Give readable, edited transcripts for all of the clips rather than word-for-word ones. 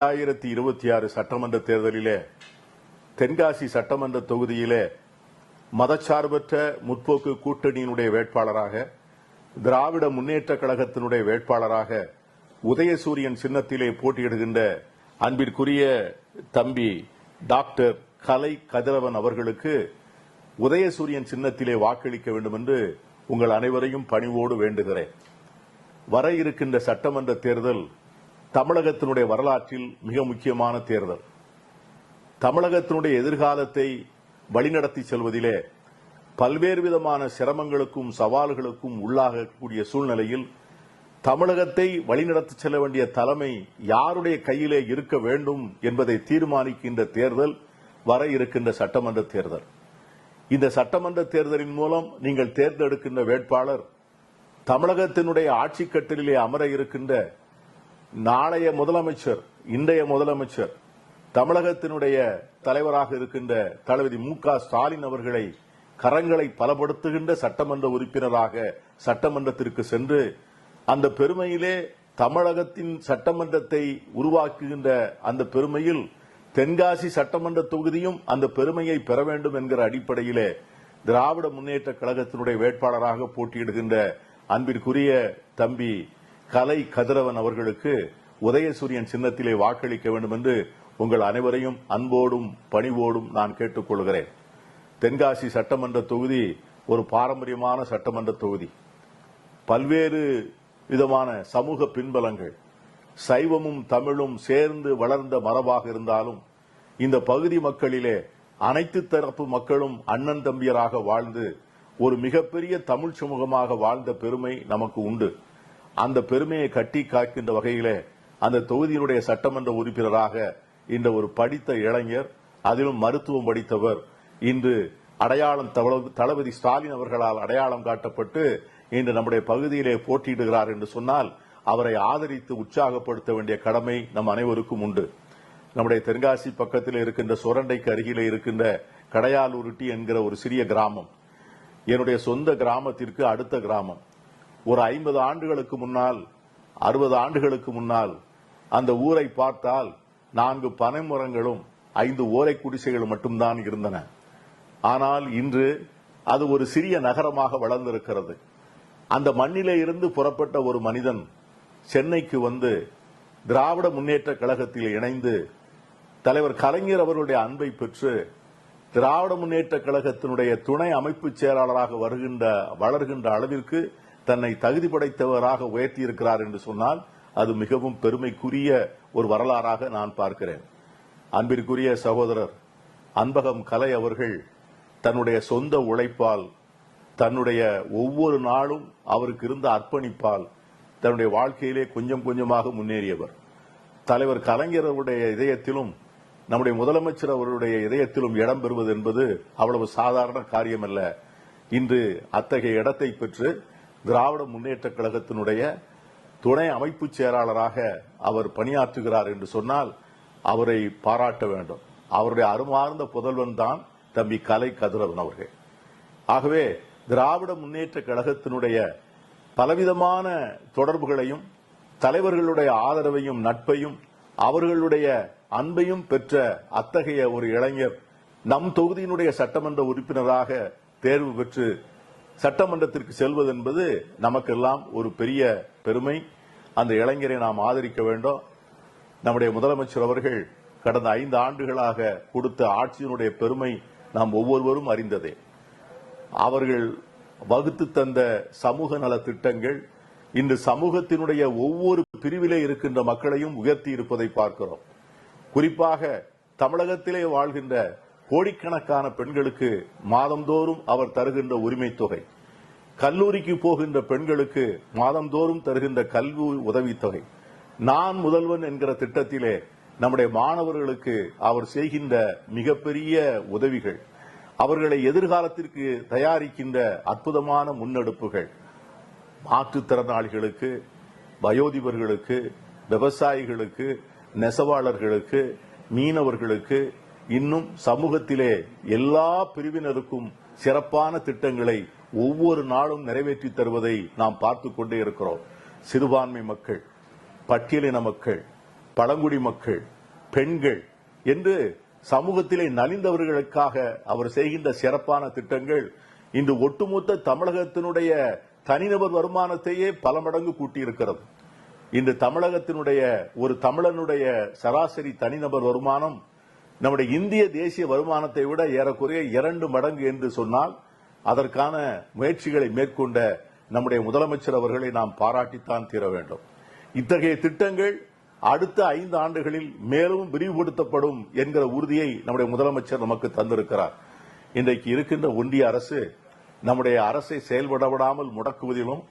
2026 சட்டமன்ற தேர்தலிலே தென்காசி சட்டமன்ற தொகுதியிலே மதச்சார்பற்ற முற்போக்கு கூட்டணியினுடைய வேட்பாளராக திராவிட முன்னேற்ற கழகத்தினுடைய வேட்பாளராக உதயசூரியன் சின்னத்திலே போட்டியிடுகின்ற அன்பிற்குரிய தம்பி டாக்டர் கலை கதிரவன் அவர்களுக்கு உதயசூரியன் சின்னத்திலே வாக்களிக்க வேண்டும் என்று உங்கள் அனைவரையும் பணிவோடு வேண்டுகிறேன். வர இருக்கின்ற சட்டமன்ற தேர்தல் தமிழகத்தினுடைய வரலாற்றில் மிக முக்கியமான தேர்தல். தமிழகத்தினுடைய எதிர்காலத்தை வழிநடத்தி செல்வதிலே பல்வேறு விதமான சிரமங்களுக்கும் சவால்களுக்கும் உள்ளாகக்கூடிய சூழ்நிலையில் தமிழகத்தை வழிநடத்தி செல்ல வேண்டிய தலைமை யாருடைய கையிலே இருக்க வேண்டும் என்பதை தீர்மானிக்கின்ற தேர்தல் வர இருக்கின்ற சட்டமன்ற தேர்தல். இந்த சட்டமன்ற தேர்தலின் மூலம் நீங்கள் தேர்ந்தெடுக்கின்ற வேட்பாளர் தமிழகத்தினுடைய ஆட்சி கட்டிலே அமர இருக்கின்ற நாளைய முதலமைச்சர், இன்றைய முதலமைச்சர், தமிழகத்தினுடைய தலைவராக இருக்கின்ற தளபதி மு.க. ஸ்டாலின் அவர்களை கரங்களை பலப்படுத்துகின்ற சட்டமன்ற உறுப்பினராக சட்டமன்றத்திற்கு சென்று அந்த பெருமையிலே தமிழகத்தின் சட்டமன்றத்தை உருவாக்குகின்ற அந்த பெருமையில் தென்காசி சட்டமன்ற தொகுதியும் அந்த பெருமையை பெற வேண்டும் என்கிற அடிப்படையிலே திராவிட முன்னேற்ற கழகத்தினுடைய வேட்பாளராக போட்டியிடுகின்ற அன்பிற்குரிய தம்பி கலை கதிரவன் அவர்களுக்கு உதயசூரியன் சின்னத்திலே வாக்களிக்க வேண்டும் என்று உங்கள் அனைவரையும் அன்போடும் பணிவோடும் நான் கேட்டுக் கொள்கிறேன். தென்காசி சட்டமன்ற தொகுதி ஒரு பாரம்பரியமான சட்டமன்ற தொகுதி. பல்வேறு விதமான சமூக பின்பலங்கள், சைவமும் தமிழும் சேர்ந்து வளர்ந்த மரபாக இருந்தாலும் இந்த பகுதி மக்களிலே அனைத்து தரப்பு மக்களும் அண்ணன் தம்பியராக வாழ்ந்து ஒரு மிகப்பெரிய தமிழ் சமூகமாக வாழ்ந்த பெருமை நமக்கு உண்டு. அந்த பெருமையை கட்டி காக்கின்ற வகையிலே அந்த தொகுதியினுடைய சட்டமன்ற உறுப்பினராக இந்த ஒரு படித்த இளைஞர், அதிலும் மருத்துவம் படித்தவர், இன்று அடையாளம் தளபதி ஸ்டாலின் அவர்களால் அடையாளம் காட்டப்பட்டு இன்று நம்முடைய பகுதியிலே போட்டியிடுகிறார் என்று சொன்னால் அவரை ஆதரித்து உற்சாகப்படுத்த வேண்டிய கடமை நம் அனைவருக்கும் உண்டு. நம்முடைய தென்காசி பக்கத்தில் இருக்கின்ற சுரண்டைக்கு அருகிலே இருக்கின்ற கடையாலுருட்டி என்கிற ஒரு சிறிய கிராமம் என்னுடைய சொந்த கிராமத்திற்கு அடுத்த கிராமம். ஒரு 50 ஆண்டுகளுக்கு முன்னால், 60 ஆண்டுகளுக்கு முன்னால் அந்த ஊரை பார்த்தால் 4 பனை மரங்களும் 5 ஓலை குடிசைகள் மட்டும்தான் இருந்தன. ஆனால் இன்று அது ஒரு சிறிய நகரமாக வளர்ந்திருக்கிறது. அந்த மண்ணிலே இருந்து புறப்பட்ட ஒரு மனிதன் சென்னைக்கு வந்து திராவிட முன்னேற்ற கழகத்தில் இணைந்து தலைவர் கலைஞர் அவர்களுடைய அன்பை பெற்று திராவிட முன்னேற்ற கழகத்தினுடைய துணை அமைப்பு செயலாளராக வளர்கின்ற அளவிற்கு தன்னை தகுதி படைத்தவராக உயர்த்தியிருக்கிறார் என்று சொன்னால் அது மிகவும் பெருமைக்குரிய ஒரு வரலாறாக நான் பார்க்கிறேன். அன்பிற்குரிய சகோதரர் அன்பகம் கலை அவர்கள் தன்னுடைய சொந்த உழைப்பால், தன்னுடைய ஒவ்வொரு நாளும் அவருக்கு இருந்த அர்ப்பணிப்பால் தன்னுடைய வாழ்க்கையிலே கொஞ்சம் கொஞ்சமாக முன்னேறியவர். தலைவர் கலைஞர் அவருடைய இதயத்திலும் நம்முடைய முதலமைச்சர் அவருடைய இதயத்திலும் இடம் பெறுவது என்பது அவ்வளவு சாதாரண காரியமல்ல. இன்று அத்தகைய இடத்தை பெற்று திராவிட முன்னேற்ற கழகத்தினுடைய துணை அமைப்பு செயலாளராக அவர் பணியாற்றுகிறார் என்று சொன்னால் அவரை பாராட்ட வேண்டும். அவருடைய அருமார்ந்த புதல்வன் தான் தம்பி கலை கதிரவன் அவர்கள். ஆகவே திராவிட முன்னேற்ற கழகத்தினுடைய பலவிதமான தொடர்புகளையும் தலைவர்களுடைய ஆதரவையும் நட்பையும் அவர்களுடைய அன்பையும் பெற்ற அத்தகைய ஒரு இளைஞர் நம் தொகுதியினுடைய சட்டமன்ற உறுப்பினராக தேர்வு பெற்று சட்டமன்றத்திற்கு செல்வது என்பது நமக்கெல்லாம் ஒரு பெரிய பெருமை. அந்த இளைஞரை நாம் ஆதரிக்க வேண்டும். நம்முடைய முதலமைச்சர் அவர்கள் கடந்த 5 ஆண்டுகளாக கொடுத்த ஆட்சியினுடைய பெருமை நாம் ஒவ்வொருவரும் அறிந்ததே. அவர்கள் வகுத்து தந்த சமூக நல திட்டங்கள் இன்று சமூகத்தினுடைய ஒவ்வொரு பிரிவிலே இருக்கின்ற மக்களையும் உயர்த்தி இருப்பதை பார்க்கிறோம். குறிப்பாக தமிழகத்திலே வாழ்கின்ற கோடிக்கணக்கான பெண்களுக்கு மாதந்தோறும் அவர் தருகின்ற உரிமை தொகை, கல்லூரிக்கு போகின்ற பெண்களுக்கு மாதந்தோறும் தருகின்ற கல்வி உதவித்தொகை, நான் முதல்வன் என்கிற திட்டத்திலே நம்முடைய மாணவர்களுக்கு அவர் செய்கின்ற மிகப்பெரிய உதவிகள், அவர்களை எதிர்காலத்திற்கு தயாரிக்கின்ற அற்புதமான முன்னெடுப்புகள், மாற்றுத்திறனாளிகளுக்கு, வயோதிபர்களுக்கு, விவசாயிகளுக்கு, நெசவாளர்களுக்கு, மீனவர்களுக்கு, இன்னும் சமூகத்திலே எல்லா பிரிவினருக்கும் சிறப்பான திட்டங்களை ஒவ்வொரு நாளும் நிறைவேற்றி தருவதை நாம் பார்த்துக் கொண்டே இருக்கிறோம். சிறுபான்மை மக்கள், பட்டியலின மக்கள், பழங்குடி மக்கள், பெண்கள் என்று சமூகத்திலே நலிந்தவர்களுக்காக அவர் செய்கின்ற சிறப்பான திட்டங்கள் இன்று ஒட்டுமொத்த தமிழகத்தினுடைய தனிநபர் வருமானத்தையே பல மடங்கு கூட்டியிருக்கிறது. இன்று தமிழகத்தினுடைய ஒரு தமிழனுடைய சராசரி தனிநபர் வருமானம் நம்முடைய இந்திய தேசிய வருமானத்தை விட ஏறக்குறைய 2 மடங்கு என்று சொன்னால் அதற்கான முயற்சிகளை மேற்கொண்ட நம்முடைய முதலமைச்சர் அவர்களை நாம் பாராட்டித்தான் தீர வேண்டும். இத்தகைய திட்டங்கள் அடுத்த 5 ஆண்டுகளில் மேலும் விரிவுபடுத்தப்படும் என்கிற உறுதியை நம்முடைய முதலமைச்சர் நமக்கு தந்திருக்கிறார். இன்றைக்கு இருக்கின்ற ஒன்றிய அரசு நம்முடைய அரசை செயல்பட விடாமல் முடக்குவதிலும்,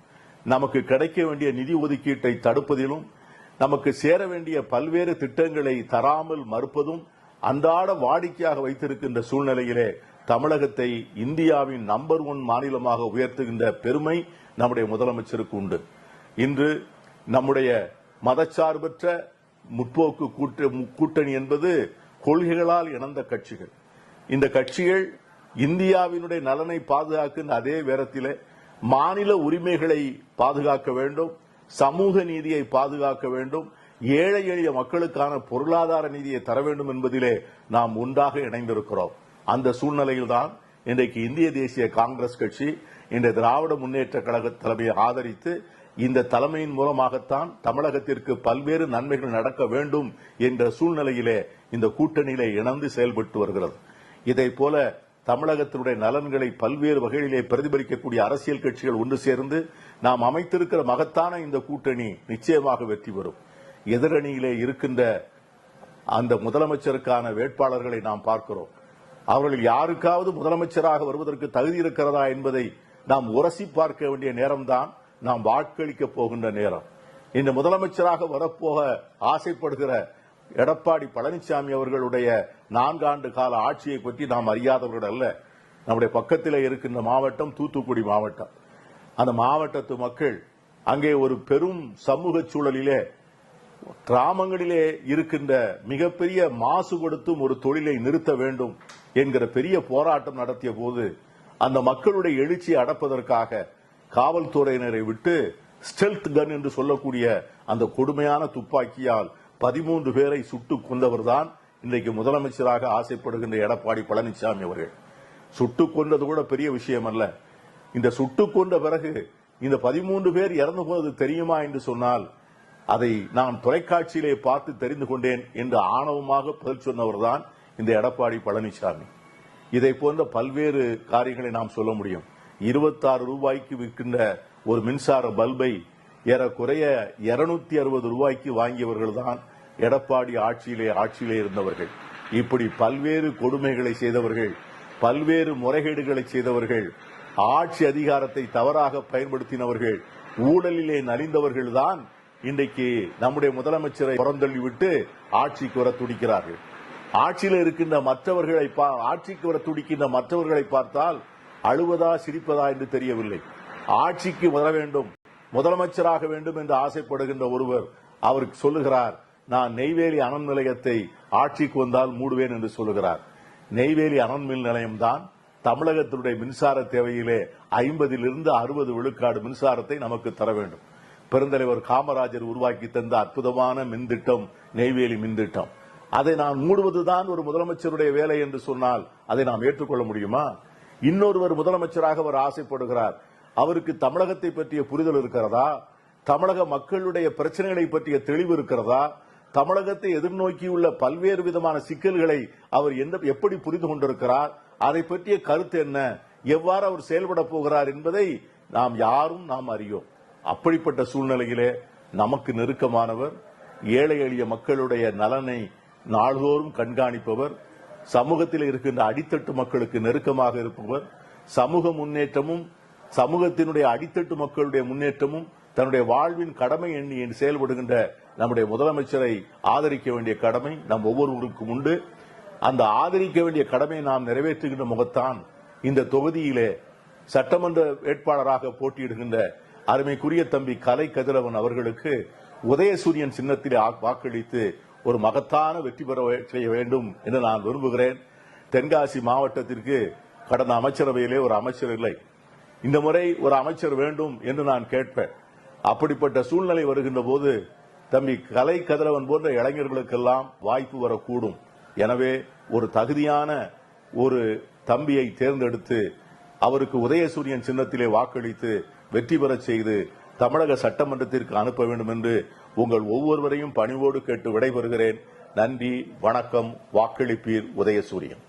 நமக்கு கிடைக்க வேண்டிய நிதி ஒதுக்கீட்டை தடுப்பதிலும், நமக்கு சேர வேண்டிய பல்வேறு திட்டங்களை தராமல் மறுப்பதும் அன்றாட வாடிக்கையாக வைத்திருக்கின்ற சூழ்நிலையிலே தமிழகத்தை இந்தியாவின் நம்பர் 1 மாநிலமாக உயர்த்துகின்ற பெருமை நம்முடைய முதலமைச்சருக்கு உண்டு. இன்று நம்முடைய மதச்சார்பற்ற முற்போக்கு கூட்டணி என்பது கொள்கைகளால் இணைந்த கட்சிகள். இந்த கட்சிகள் இந்தியாவினுடைய நலனை பாதுகாக்கின்ற அதே நேரத்தில் மாநில உரிமைகளை பாதுகாக்க வேண்டும், சமூக நீதியை பாதுகாக்க வேண்டும், ஏழை எளிய மக்களுக்கான பொருளாதார நீதியை தர வேண்டும் என்பதிலே நாம் ஒன்றாக இணைந்திருக்கிறோம். அந்த சூழ்நிலையில்தான் இன்றைக்கு இந்திய தேசிய காங்கிரஸ் கட்சி இந்த திராவிட முன்னேற்ற கழக தலைமையை ஆதரித்து இந்த தலைமையின் மூலமாகத்தான் தமிழகத்திற்கு பல்வேறு நன்மைகள் நடக்க வேண்டும் என்ற சூழ்நிலையிலே இந்த கூட்டணியிலே இணைந்து செயல்பட்டு வருகிறது. இதை போல தமிழகத்தினுடைய நலன்களை பல்வேறு வகையிலே பிரதிபலிக்கக்கூடிய அரசியல் கட்சிகள் ஒன்று சேர்ந்து நாம் அமைத்திருக்கிற மகத்தான இந்த கூட்டணி நிச்சயமாக வெற்றி பெறும். எதிரணியிலே இருக்கின்ற அந்த முதலமைச்சருக்கான வேட்பாளர்களை நாம் பார்க்கிறோம். அவர்கள் யாருக்காவது முதலமைச்சராக வருவதற்கு தகுதி இருக்கிறதா என்பதை நாம் உரசி பார்க்க வேண்டிய நேரம்தான் நாம் வாக்களிக்க போகின்ற நேரம். இந்த முதலமைச்சராக வரப்போக ஆசைப்படுகிற எடப்பாடி பழனிசாமி அவர்களுடைய 4 ஆண்டு கால ஆட்சியை பற்றி நாம் அறியாதவர்கள் அல்ல. நம்முடைய பக்கத்தில் இருக்கின்ற மாவட்டம் தூத்துக்குடி மாவட்டம். அந்த மாவட்டத்து மக்கள் அங்கே ஒரு பெரும் சமூக சூழலிலே கிராமங்களிலே இருக்கின்ற மிகப்பெரிய மாசு கொடுத்தும் ஒரு தொழிலை நிறுத்த வேண்டும் என்கிற பெரிய போராட்டம் நடத்திய போது அந்த மக்களுடைய எழுச்சியை அடப்பதற்காக காவல்துறையினரை விட்டு ஸ்டெல்த் கன் என்று சொல்லக்கூடிய அந்த கொடுமையான துப்பாக்கியால் 13 பேரை சுட்டுக் கொண்டவர்தான் இன்றைக்கு முதலமைச்சராக ஆசைப்படுகின்ற எடப்பாடி பழனிசாமி அவர்கள். சுட்டுக் கொண்டது கூட பெரிய விஷயம் அல்ல. இந்த சுட்டுக் கொண்ட பிறகு இந்த 13 பேர் இறந்து போனது தெரியுமா என்று சொன்னால் அதை நான் தொலைக்காட்சியிலே பார்த்து தெரிந்து கொண்டேன் என்று ஆணவமாக பதில் சொன்னவர்தான் இந்த எடப்பாடி பழனிசாமி. இதை போன்ற பல்வேறு காரியங்களை நாம் சொல்ல முடியும். 26 ரூபாய்க்கு விற்கின்ற ஒரு மின்சார பல்பை ஏறக்குறைய 260 ரூபாய்க்கு வாங்கியவர்கள் தான் எடப்பாடி ஆட்சியிலே இருந்தவர்கள். இப்படி பல்வேறு கொடுமைகளை செய்தவர்கள், பல்வேறு முறைகேடுகளை செய்தவர்கள், ஆட்சி அதிகாரத்தை தவறாக பயன்படுத்தினவர்கள், ஊழலிலே நலிந்தவர்கள் தான் இன்றைக்கு நம்முடைய முதலமைச்சரை புறந்தள்ளிவிட்டு ஆட்சிக்கு வர துடிக்கிறார்கள். ஆட்சியில் இருக்கின்ற மற்றவர்களை ஆட்சிக்கு வர துடிக்கின்ற மற்றவர்களை பார்த்தால் அழுவதா சிரிப்பதா என்று தெரியவில்லை. ஆட்சிக்கு வர வேண்டும், முதலமைச்சராக வேண்டும் என்று ஆசைப்படுகின்ற ஒருவர் அவருக்கு சொல்லுகிறார், நான் நெய்வேலி அனல் நிலையத்தை ஆட்சிக்கு வந்தால் மூடுவேன் என்று சொல்லுகிறார். நெய்வேலி அனல் மின் நிலையம் தான் தமிழகத்தினுடைய மின்சார தேவையிலே 50 to 60 விழுக்காடு மின்சாரத்தை நமக்கு தர வேண்டும். பெருந்தலைவர் காமராஜர் உருவாக்கி தந்த அற்புதமான மின் திட்டம் நெய்வேலி மின் திட்டம். அதை நான் மூடுவதுதான் ஒரு முதலமைச்சருடைய வேலை என்று சொன்னால் அதை நாம் ஏற்றுக்கொள்ள முடியுமா? இன்னொருவர் முதலமைச்சராக அவர் ஆசைப்படுகிறார். அவருக்கு தமிழகத்தை பற்றிய புரிதல் இருக்கிறதா? தமிழக மக்களுடைய பிரச்சனைகளை பற்றிய தெளிவு இருக்கிறதா? தமிழகத்தை எதிர்நோக்கியுள்ள பல்வேறு விதமான சிக்கல்களை அவர் எப்படி புரிந்து கொண்டிருக்கிறார்? அதை பற்றிய கருத்து என்ன? எவ்வாறு அவர் செயல்பட போகிறார் என்பதை நாம் அறியோம். அப்படிப்பட்ட சூழ்நிலையிலே நமக்கு நெருக்கமானவர், ஏழை எளிய மக்களுடைய நலனை நாள்தோறும் கண்காணிப்பவர், சமூகத்தில் இருக்கின்ற அடித்தட்டு மக்களுக்கு நெருக்கமாக இருப்பவர், சமூக முன்னேற்றமும் சமூகத்தினுடைய அடித்தட்டு மக்களுடைய முன்னேற்றமும் தன்னுடைய வாழ்வின் கடமை எண்ணி செயல்படுகின்ற நம்முடைய முதலமைச்சரை ஆதரிக்க வேண்டிய கடமை நம் ஒவ்வொருவருக்கும் உண்டு. அந்த ஆதரிக்க வேண்டிய கடமை நாம் நிறைவேற்றுகின்ற முகத்தான் இந்த தொகுதியிலே சட்டமன்ற வேட்பாளராக போட்டியிடுகின்ற அருமைக்குரிய தம்பி கலை கதிரவன் அவர்களுக்கு உதயசூரியன் சின்னத்திலே வாக்களித்து ஒரு மகத்தான வெற்றி பெற செய்ய வேண்டும் என்று நான் விரும்புகிறேன். தென்காசி மாவட்டத்திற்கு கடந்த அமைச்சரவையிலே ஒரு அமைச்சர் இல்லை. இந்த முறை ஒரு அமைச்சர் வேண்டும் என்று நான் கேட்பேன். அப்படிப்பட்ட சூழ்நிலை வருகின்ற போது தம்பி கலை கதிரவன் போன்ற இளைஞர்களுக்கெல்லாம் வாய்ப்பு வரக்கூடும். எனவே ஒரு தகுதியான ஒரு தம்பியை தேர்ந்தெடுத்து அவருக்கு உதயசூரியன் சின்னத்திலே வாக்களித்து வெற்றி பெறச் செய்து தமிழக சட்டமன்றத்திற்கு அனுப்ப வேண்டும் என்று உங்கள் ஒவ்வொருவரையும் பணிவோடு கேட்டு விடைபெறுகிறேன். நன்றி, வணக்கம். வாக்களிப்பீர் உதயசூரியன்.